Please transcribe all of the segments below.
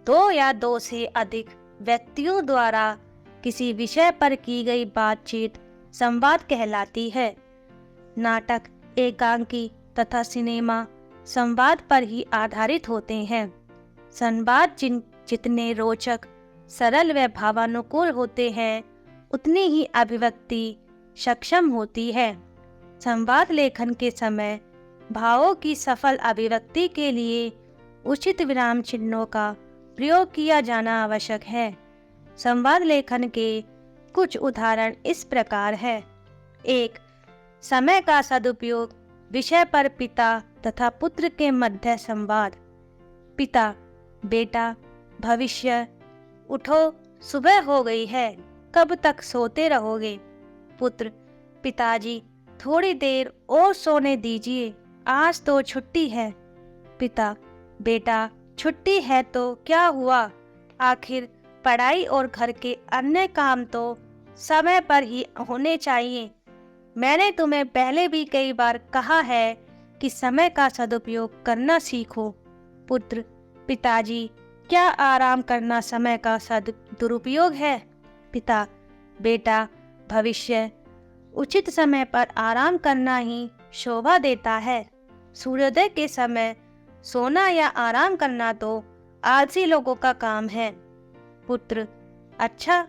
दो या दो से अधिक व्यक्तियों द्वारा किसी विषय पर की गई बातचीत संवाद कहलाती है। नाटक, एकांकी तथा सिनेमा संवाद पर ही आधारित होते हैं। संवाद जितने रोचक, सरल व भावानुकूल होते हैं, उतनी ही अभिव्यक्ति सक्षम होती है। संवाद लेखन के समय भावों की सफल अभिव्यक्ति के लिए उचित विराम चिन्हों का प्रयोग किया जाना आवश्यक है। संवाद लेखन के कुछ उदाहरण इस प्रकार है। 1. समय का सदुपयोग विषय पर पिता तथा पुत्र के मध्य संवाद। पिता: बेटा, भविष्य, उठो, सुबह हो गई है, कब तक सोते रहोगे? पुत्र: पिताजी, थोड़ी देर और सोने दीजिए, आज तो छुट्टी है। पिता: बेटा, छुट्टी है तो क्या हुआ, आखिर पढ़ाई और घर के अन्य काम तो समय पर ही होने चाहिए। मैंने तुम्हें पहले भी कई बार कहा है कि समय का सदुपयोग करना सीखो। पुत्र: पिताजी, क्या आराम करना समय का दुरुपयोग है? पिता: बेटा, भविष्य, उचित समय पर आराम करना ही शोभा देता है। सूर्योदय के समय सोना या आराम करना तो आलसी लोगों का काम है। पुत्र: अच्छा,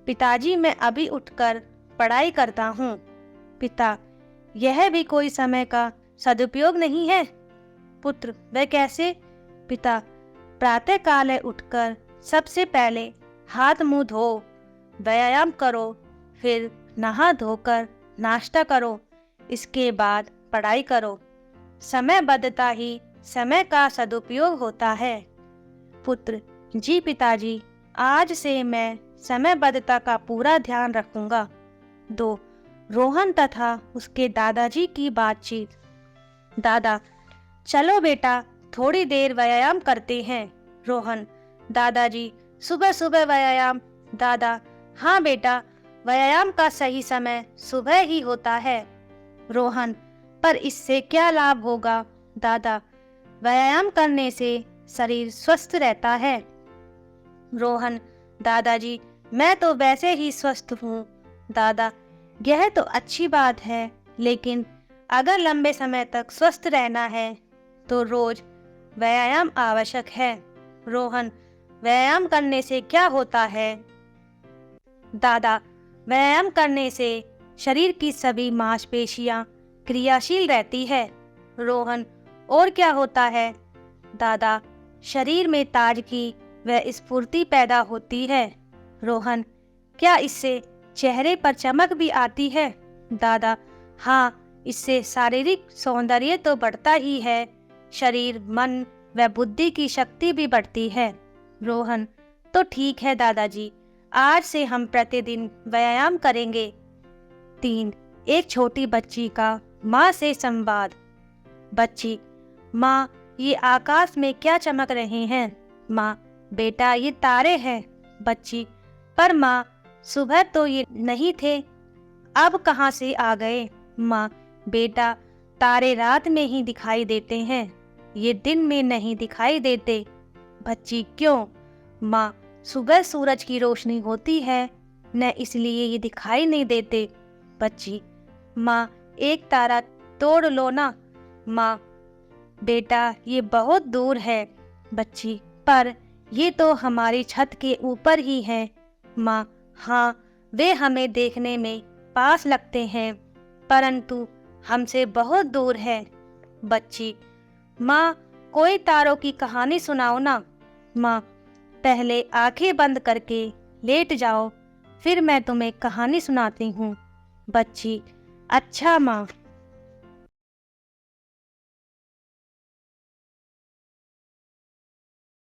पिताजी, मैं अभी उठकर पढ़ाई करता हूँ। पिता: यह भी कोई समय का सदुपयोग नहीं है। पुत्र: वह कैसे? पिता: प्रातः काल उठकर सबसे पहले हाथ मुंह धो, व्यायाम करो, फिर नहा धोकर नाश्ता करो, इसके बाद पढ़ाई करो। समयबद्धता ही समय का सदुपयोग होता है। पुत्र: जी पिताजी, आज से मैं समयबद्धता का पूरा ध्यान रखूंगा। 2. रोहन तथा उसके दादाजी की बातचीत। दादा: चलो बेटा, थोड़ी देर व्यायाम करते हैं। रोहन: दादाजी, सुबह सुबह व्यायाम? दादा: हाँ बेटा, व्यायाम का सही समय सुबह ही होता है। रोहन: पर इससे क्या लाभ होगा? दादा: व्यायाम करने से शरीर स्वस्थ रहता है। रोहन: दादाजी, मैं तो वैसे ही स्वस्थ हूँ। दादा: यह तो अच्छी बात है, लेकिन अगर लंबे समय तक स्वस्थ रहना है तो रोज व्यायाम आवश्यक है। रोहन: व्यायाम करने से क्या होता है? दादा: व्यायाम करने से शरीर की सभी मांसपेशियां क्रियाशील रहती है। रोहन: और क्या होता है? दादा: शरीर में ताजगी व स्फूर्ति पैदा होती है। रोहन: क्या इससे चेहरे पर चमक भी आती है? दादा: हाँ, इससे शारीरिक सौंदर्य तो बढ़ता ही है, शरीर, मन व बुद्धि की शक्ति भी बढ़ती है। रोहन: तो ठीक है दादाजी, आज से हम प्रतिदिन व्यायाम करेंगे। 3. एक छोटी बच्ची का माँ से संवाद। बच्ची: माँ, ये आकाश में क्या चमक रहे हैं? माँ: बेटा, ये तारे हैं। बच्ची: पर माँ, सुबह तो ये नहीं थे, अब कहाँ से आ गए? माँ: बेटा, तारे रात में ही दिखाई देते हैं, ये दिन में नहीं दिखाई देते। बच्ची: क्यों? माँ: सुबह सूरज की रोशनी होती है न, इसलिए ये दिखाई नहीं देते। बच्ची: माँ, एक तारा तोड़ लो ना। माँ: बेटा, ये बहुत दूर है। बच्ची: पर ये तो हमारी छत के ऊपर ही है। माँ: हाँ, वे हमें देखने में पास लगते हैं, परंतु हमसे बहुत दूर है। बच्ची: माँ, कोई तारों की कहानी सुनाओ ना। माँ: पहले आंखें बंद करके लेट जाओ, फिर मैं तुम्हें कहानी सुनाती हूँ। बच्ची: अच्छा माँ।